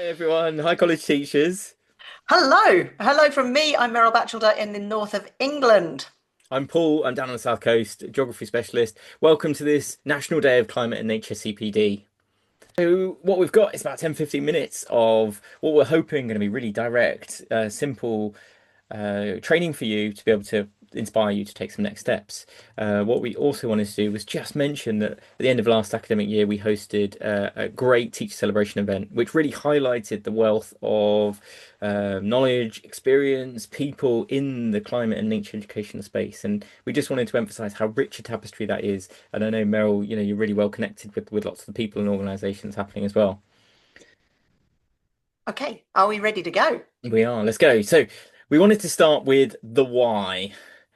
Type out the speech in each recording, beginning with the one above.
everyone. Hi, college teachers. Hello from me. I'm Meryl Batchelder in the north of England. I'm Paul. I'm down on the South Coast, geography specialist. Welcome to this National Day of Climate and Nature CPD. So, what we've got is about 10, 15 minutes of what we're hoping going to be really direct, simple training for you to be able to inspire you to take some next steps. What we also wanted to do was just mention that at the end of last academic year, we hosted a great teacher celebration event, which really highlighted the wealth of knowledge, experience, people in the climate and nature education space. And we just wanted to emphasize how rich a tapestry that is. And I know, Meryl, you're really well connected with lots of the people and organizations happening as well. Okay, are we ready to go? We are. Let's go. So we wanted to start with the why.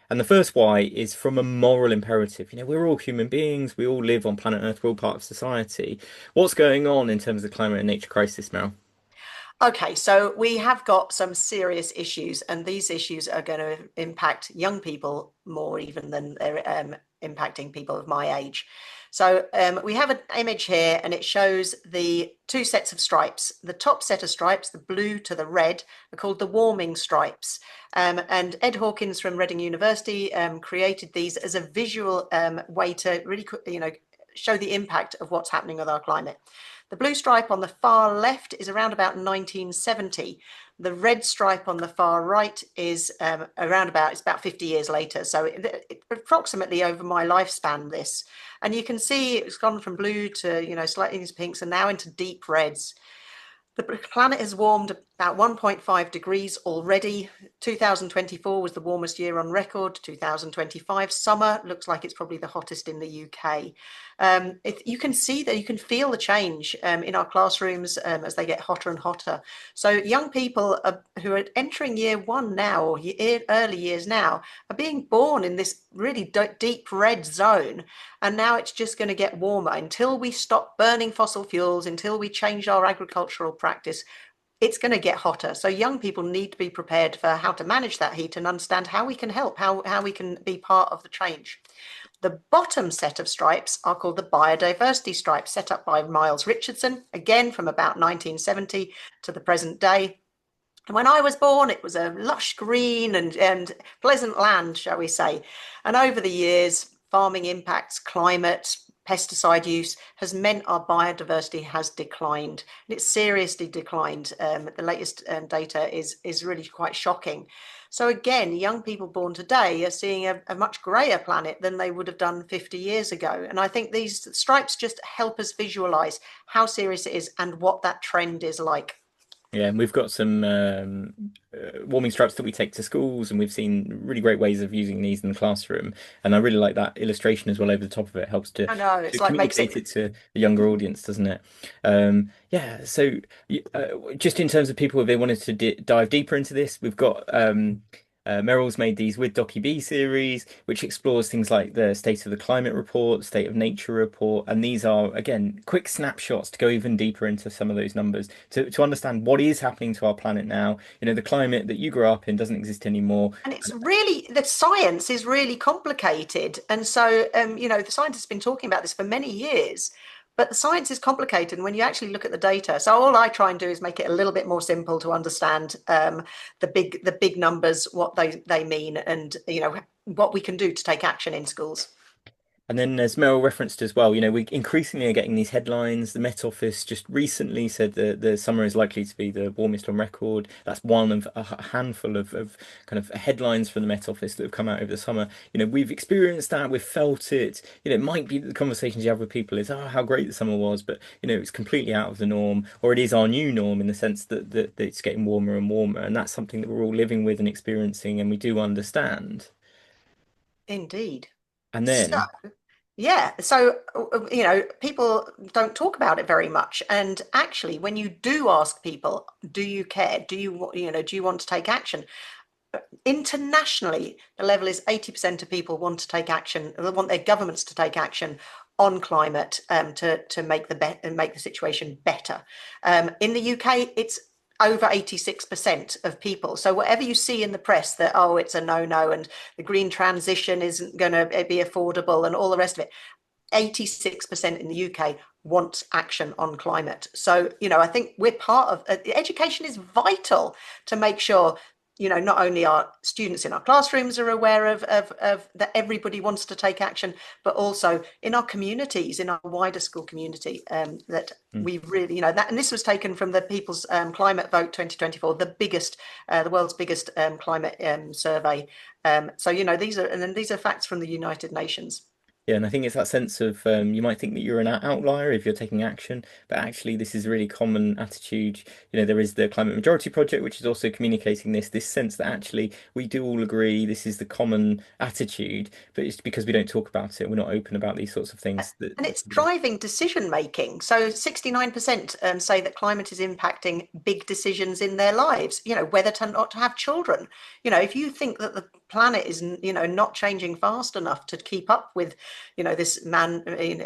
And the first why is from a moral imperative. We're all human beings. We all live on planet Earth. We're all part of society. What's going on in terms of the climate and nature crisis, Mel? Okay, so we have got some serious issues, and these issues are going to impact young people more even than they're impacting people of my age. So we have an image here, and it shows the two sets of stripes. The top set of stripes, the blue to the red, are called the warming stripes. And Ed Hawkins from Reading University created these as a visual way to really, show the impact of what's happening with our climate. The blue stripe on the far left is around about 1970. The red stripe on the far right is it's about 50 years later. So approximately over my lifespan, this. And you can see it's gone from blue to, slightly into pinks and now into deep reds. The planet has warmed about 1.5 degrees already. 2024 was the warmest year on record. 2025 summer looks like it's probably the hottest in the UK. You can see that you can feel the change in our classrooms as they get hotter and hotter. So young people who are entering year one now or early years now are being born in this really deep red zone. And now it's just going to get warmer until we stop burning fossil fuels, until we change our agricultural practice. It's going to get hotter. So young people need to be prepared for how to manage that heat and understand how we can help, how we can be part of the change. The bottom set of stripes are called the biodiversity stripes, set up by Miles Richardson, again from about 1970 to the present day. And when I was born, it was a lush green and pleasant land, shall we say. And over the years, farming impacts, climate, pesticide use has meant our biodiversity has declined. And it's seriously declined. The latest data is really quite shocking. So again, young people born today are seeing a much greyer planet than they would have done 50 years ago. And I think these stripes just help us visualize how serious it is and what that trend is like. Yeah, and we've got some warming stripes that we take to schools, and we've seen really great ways of using these in the classroom. And I really like that illustration as well over the top of it. Helps to I know, to it's like makes communicate it. it to the younger audience, doesn't it? Yeah. So, just in terms of people, if they wanted to di dive deeper into this, we've got Merrill's made these with Docu B series, which explores things like the State of the Climate report, State of Nature report, and these are again quick snapshots to go even deeper into some of those numbers to understand what is happening to our planet now. The climate that you grew up in doesn't exist anymore. And it's really, the science is really complicated. And so, the scientists have been talking about this for many years, but the science is complicated. And when you actually look at the data, so all I try and do is make it a little bit more simple to understand the big numbers, what they mean, and, what we can do to take action in schools. And then, as Meryl referenced as well, we increasingly are getting these headlines. The Met Office just recently said that the summer is likely to be the warmest on record. That's one of a handful of kind of headlines from the Met Office that have come out over the summer. We've experienced that, we've felt it. It might be that the conversations you have with people is, oh, how great the summer was, but it's completely out of the norm, or it is our new norm in the sense that it's getting warmer and warmer, and that's something that we're all living with and experiencing, and we do understand. Indeed. And So, then. yeah, so people don't talk about it very much. And actually, when you do ask people, do you care? Do you want to take action? Internationally, the level is 80% of people want to take action, they want their governments to take action on climate to make the situation better. In the UK, it's over 86% of people. So whatever you see in the press that, oh, it's a no-no and the green transition isn't going to be affordable and all the rest of it, 86% in the UK want action on climate. So, I think we're part of education is vital to make sure, not only our students in our classrooms are aware of that everybody wants to take action, but also in our communities, in our wider school community, that Mm. we really, that, and this was taken from the People's Climate Vote 2024, the world's biggest climate survey. So, these are facts from the United Nations. Yeah, and I think it's that sense of you might think that you're an outlier if you're taking action, but actually this is a really common attitude. There is the Climate Majority Project, which is also communicating this sense that actually we do all agree this is the common attitude, but it's because we don't talk about it. We're not open about these sorts of things that. And it's driving decision making. So 69% say that climate is impacting big decisions in their lives, whether to not to have children. If you think that the planet is, not changing fast enough to keep up with, this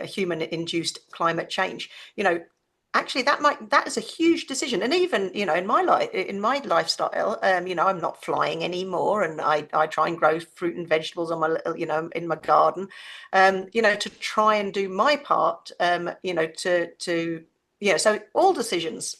human induced climate change, actually that is a huge decision. And even in my lifestyle, I'm not flying anymore, and I try and grow fruit and vegetables on my in my garden, to try and do my part, so all decisions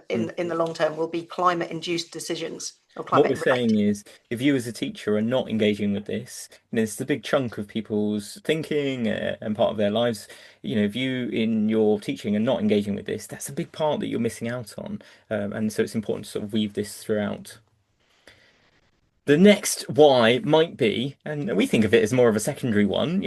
in the long term will be climate induced decisions or What climate we're related. saying is, if you as a teacher are not engaging with this, it's a big chunk of people's thinking and part of their lives. If you in your teaching are not engaging with this, that's a big part that you're missing out on. And so it's important to sort of weave this throughout. The next why might be, and we think of it as more of a secondary one,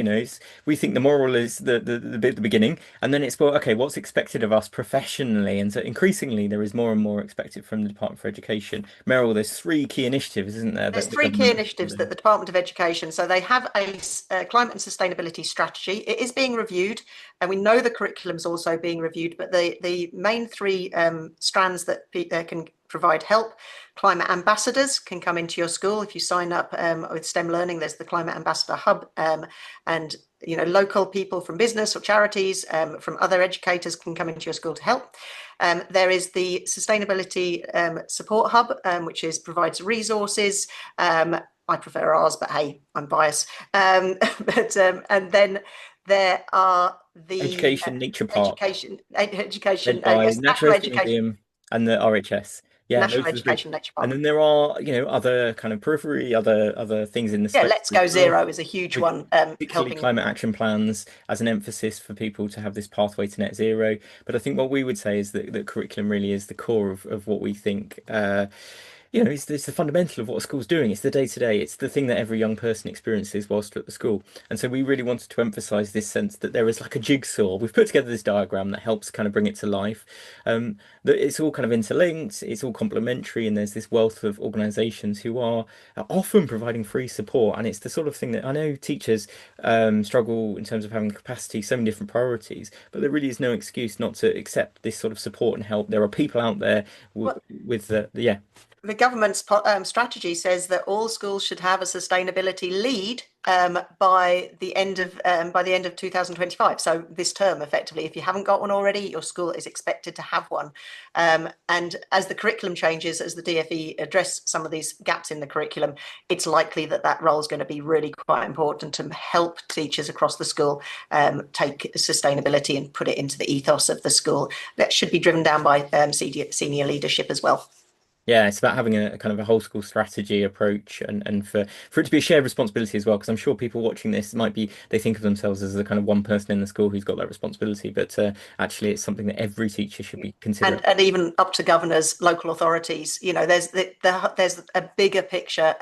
we think the moral is the bit at the beginning, and then it's, well, okay, what's expected of us professionally? And so increasingly there is more and more expected from the Department for Education. Meryl, there's three key initiatives, isn't there, There's that the three key government is initiatives that funding? the Department of Education, so they have a climate and sustainability strategy. It is being reviewed, and we know the curriculum's also being reviewed, but the main three strands that can provide help. Climate ambassadors can come into your school. If you sign up with STEM Learning, there's the Climate Ambassador Hub, and local people from business or charities, from other educators can come into your school to help. There is the Sustainability Support Hub, which provides resources. I prefer ours, but hey, I'm biased. And then there are the Education Nature Park, education, led by yes, Natural History Museum and the RHS. Yeah, National those are the three. Education Nature And Park. then there are, other kind of periphery, other things in the Yeah, space Let's as Go well, Zero is a huge with one, particularly helping. climate action plans as an emphasis for people to have this pathway to net zero. But I think what we would say is that curriculum really is the core of what we think. It's the fundamental of what a school's doing. It's the day to day. It's the thing that every young person experiences whilst at the school. And so we really wanted to emphasize this sense that there is like a jigsaw. We've put together this diagram that helps kind of bring it to life. That it's all kind of interlinked, it's all complementary, and there's this wealth of organizations who are often providing free support. And it's the sort of thing that I know teachers struggle in terms of having capacity, so many different priorities, but there really is no excuse not to accept this sort of support and help. There are people out there Well, with yeah. the government's strategy says that all schools should have a sustainability lead by the end of 2025. So this term, effectively, if you haven't got one already, your school is expected to have one. And as the curriculum changes, as the DfE address some of these gaps in the curriculum, it's likely that role is going to be really quite important to help teachers across the school take sustainability and put it into the ethos of the school. That should be driven down by senior leadership as well. Yeah, it's about having a kind of a whole school strategy approach and for it to be a shared responsibility as well, because I'm sure people watching this might be they think of themselves as the kind of one person in the school who's got that responsibility, but actually it's something that every teacher should be considering. And even up to governors, local authorities. There's a bigger picture,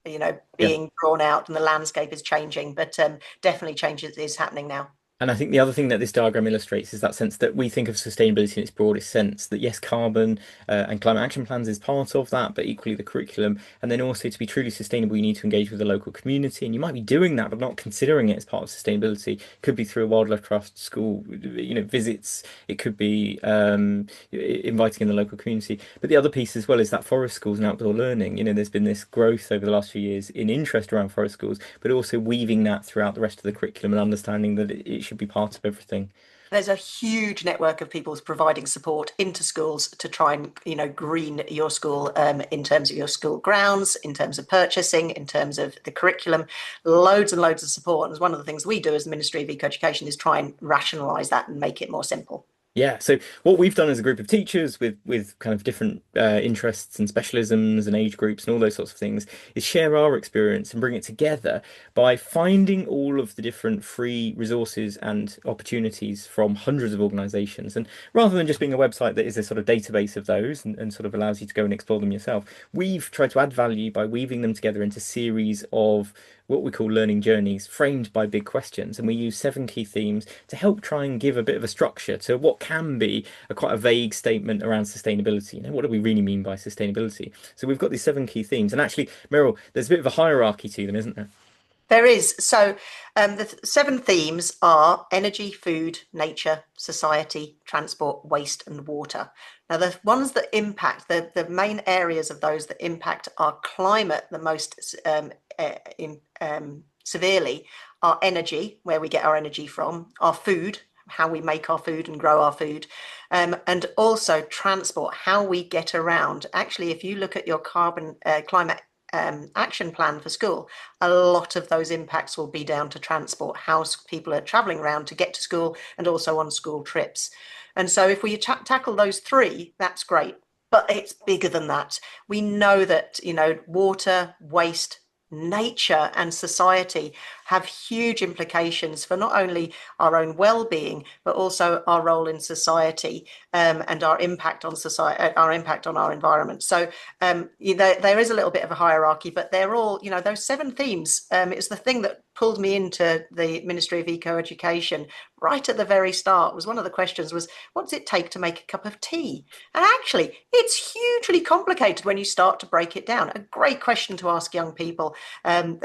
Yeah. being drawn out, and the landscape is changing. But definitely changes is happening now. And I think the other thing that this diagram illustrates is that sense that we think of sustainability in its broadest sense, that yes, carbon and climate action plans is part of that, but equally the curriculum. And then also to be truly sustainable, you need to engage with the local community. And you might be doing that, but not considering it as part of sustainability. It could be through a wildlife trust, school, visits. It could be inviting in the local community. But the other piece as well is that forest schools and outdoor learning. There's been this growth over the last few years in interest around forest schools, but also weaving that throughout the rest of the curriculum and understanding that it should be part of everything. There's a huge network of people providing support into schools to try and, green your school, in terms of your school grounds, in terms of purchasing, in terms of the curriculum, loads and loads of support. And one of the things we do as the Ministry of Eco-Education is try and rationalise that and make it more simple. Yeah, so what we've done as a group of teachers with kind of different interests and specialisms and age groups and all those sorts of things is share our experience and bring it together by finding all of the different free resources and opportunities from hundreds of organizations. And rather than just being a website that is a sort of database of those and sort of allows you to go and explore them yourself, we've tried to add value by weaving them together into series of what we call learning journeys framed by big questions. And we use 7 key themes to help try and give a bit of a structure to what can be a quite a vague statement around sustainability. What do we really mean by sustainability? So we've got these 7 key themes. And actually, Meryl, there's a bit of a hierarchy to them, isn't there? There is. So the 7 themes are energy, food, nature, society, transport, waste, and water. Now, the ones that impact, the main areas of those that impact our climate the most severely are energy, where we get our energy from, our food, how we make our food and grow our food, and also transport, how we get around. Actually, if you look at your climate action plan for school, a lot of those impacts will be down to transport, how people are travelling around to get to school and also on school trips. And so if we tackle those three, that's great. But it's bigger than that. We know that, water, waste, nature and society have huge implications for not only our own well-being but also our role in society, and our impact on society, our impact on our environment. So there is a little bit of a hierarchy, but they're all, those 7 themes. It's the thing that pulled me into the Ministry of Eco-Education right at the very start. Was one of the questions was, what does it take to make a cup of tea? And actually, it's hugely complicated when you start to break it down. A great question to ask young people, and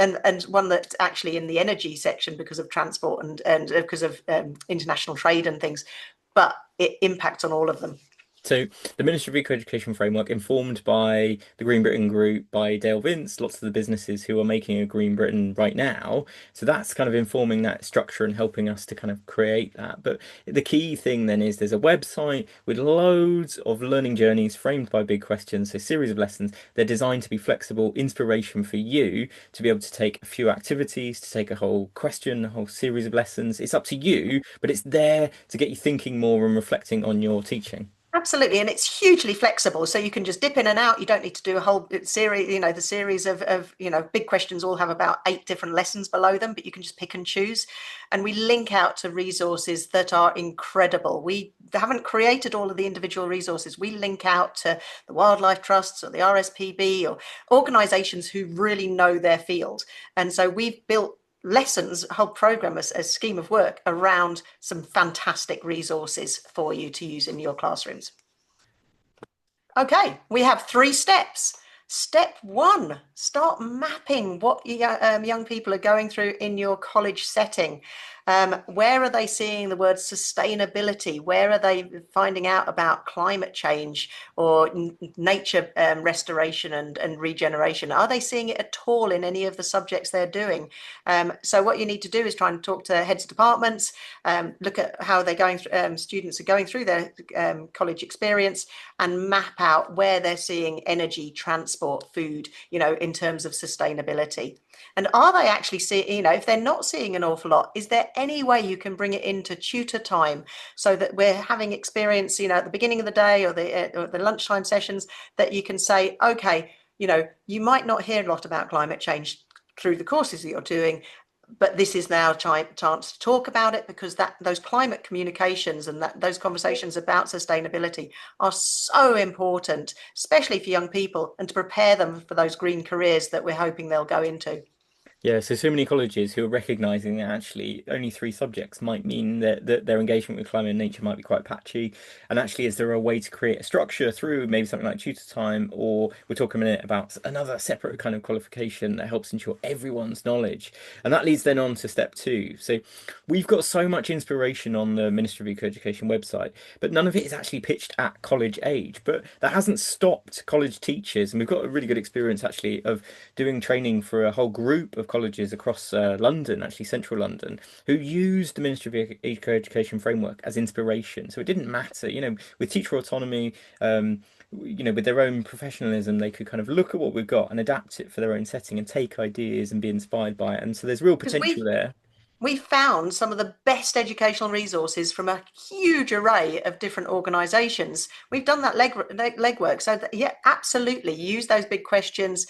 one that's actually in the energy section because of transport and because of international trade and things, but it impacts on all of them. So the Ministry of Eco-Education framework, informed by the Green Britain Group, by Dale Vince, lots of the businesses who are making a Green Britain right now. So that's kind of informing that structure and helping us to kind of create that. But the key thing then is there's a website with loads of learning journeys framed by big questions, so series of lessons. They're designed to be flexible, inspiration for you to be able to take a few activities, to take a whole question, a whole series of lessons. It's up to you, but it's there to get you thinking more and reflecting on your teaching. Absolutely, and it's hugely flexible, so you can just dip in and out. You don't need to do a whole series. The series of big questions all have about 8 different lessons below them, but you can just pick and choose. And we link out to resources that are incredible. We haven't created all of the individual resources. We link out to the wildlife trusts or the RSPB or organisations who really know their field. And so we've built lessons, a whole program, a scheme of work around some fantastic resources for you to use in your classrooms. Okay, we have 3 steps. Step 1, start mapping what young people are going through in your college setting. Where are they seeing the word sustainability? Where are they finding out about climate change or nature restoration and regeneration? Are they seeing it at all in any of the subjects they're doing? So what you need to do is try and talk to heads of departments, look at how they're going through, students are going through their college experience, and map out where they're seeing energy, transport, food, in terms of sustainability. And are they actually seeing, if they're not seeing an awful lot, is there any way you can bring it into tutor time so that we're having experience, at the beginning of the day or the lunchtime sessions, that you can say, okay, you might not hear a lot about climate change through the courses that you're doing, but this is now a chance to talk about it, because those climate communications and those conversations about sustainability are so important, especially for young people, and to prepare them for those green careers that we're hoping they'll go into. Yeah, so many colleges who are recognizing that actually only 3 subjects might mean that their engagement with climate and nature might be quite patchy. And actually, is there a way to create a structure through maybe something like tutor time, or we'll talk a minute about another separate kind of qualification that helps ensure everyone's knowledge? And that leads then on to step 2. So we've got so much inspiration on the Ministry of Eco-Education website, but none of it is actually pitched at college age. But that hasn't stopped college teachers, and we've got a really good experience actually of doing training for a whole group of colleges across London, actually central London, who used the Ministry of Education framework as inspiration. So it didn't matter, with teacher autonomy, with their own professionalism, they could kind of look at what we've got and adapt it for their own setting and take ideas and be inspired by it. And so there's real Because potential there. we found some of the best educational resources from a huge array of different organisations. We've done that legwork. So, that, yeah, absolutely. Use those big questions,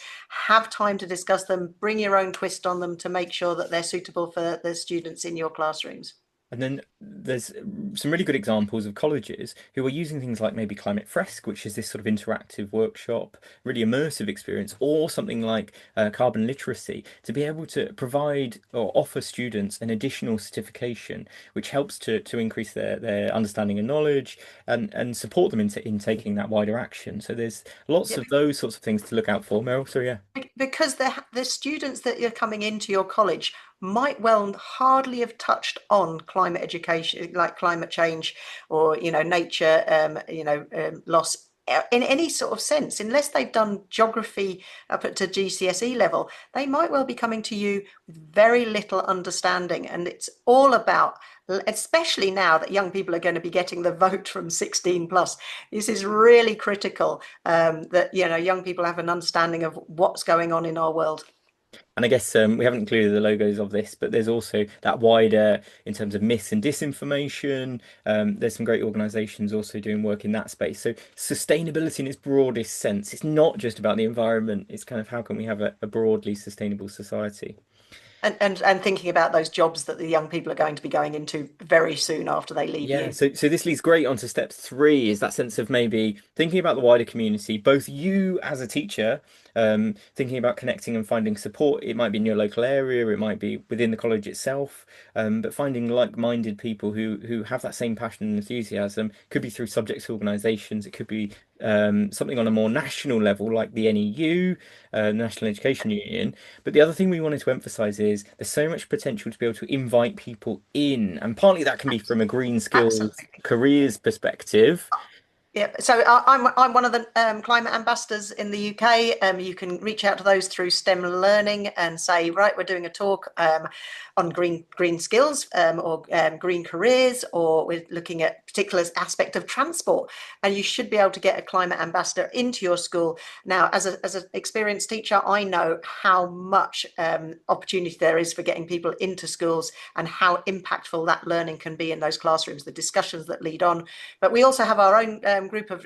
have time to discuss them, bring your own twist on them to make sure that they're suitable for the students in your classrooms. And then there's some really good examples of colleges who are using things like maybe Climate Fresque, which is this sort of interactive workshop, really immersive experience, or something like carbon literacy to be able to provide or offer students an additional certification, which helps to increase their understanding and knowledge and support them in taking that wider action. So there's lots Yeah, of those sorts of things to look out for, Meryl. So yeah. because the students that are coming into your college might well hardly have touched on climate education, like climate change or nature, loss in any sort of sense, unless they've done geography up to GCSE level. They might well be coming to you with very little understanding, and it's all about, especially now that young people are going to be getting the vote from 16 plus. This is really critical, that young people have an understanding of what's going on in our world. And I guess we haven't included the logos of this, but there's also that wider in terms of myths and disinformation. There's some great organisations also doing work in that space. So sustainability in its broadest sense, it's not just about the environment. It's kind of how can we have a broadly sustainable society. And thinking about those jobs that the young people are going to be going into very soon after they leave Yeah, you. so this leads great onto step three, is that sense of maybe thinking about the wider community, both you as a teacher, thinking about connecting and finding support. It might be in your local area, it might be within the college itself, but finding like-minded people who have that same passion and enthusiasm. Could be through subject organisations, it could be something on a more national level like the NEU, National Education Union. But the other thing we wanted to emphasize is there's so much potential to be able to invite people in, and partly that can be from a green skills Absolutely. careers perspective. Yeah, so I'm one of the climate ambassadors in the UK. You can reach out to those through STEM Learning and say, right, we're doing a talk on green skills or green careers, or we're looking at particular aspect of transport, and you should be able to get a climate ambassador into your school. Now, as an experienced teacher, I know how much opportunity there is for getting people into schools and how impactful that learning can be in those classrooms, the discussions that lead on. But we also have our own group of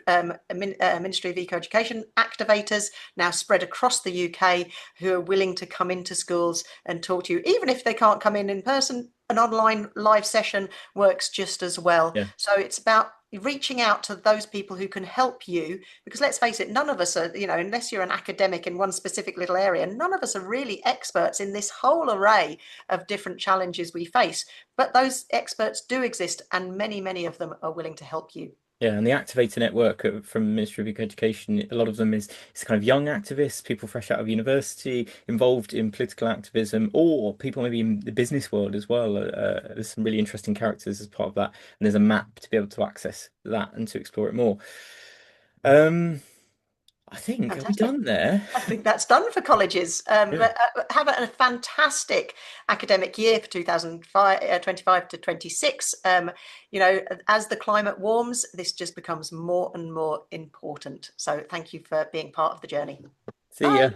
Ministry of Eco Education activators now spread across the UK who are willing to come into schools and talk to you, even if they can't come in person. An online live session works just as well. Yeah. So it's about reaching out to those people who can help you, because let's face it, none of us are, unless you're an academic in one specific little area, none of us are really experts in this whole array of different challenges we face. But those experts do exist, and many of them are willing to help you. Yeah, and the activator network from the Ministry of Education, a lot of them is kind of young activists, people fresh out of university, involved in political activism, or people maybe in the business world as well. There's some really interesting characters as part of that, and there's a map to be able to access that and to explore it more. Um, I think, are we Fantastic. done there? I think that's done for colleges. Yeah. But have a fantastic academic year for 2025 to 26. As the climate warms, this just becomes more and more important. So thank you for being part of the journey. See ya. Bye.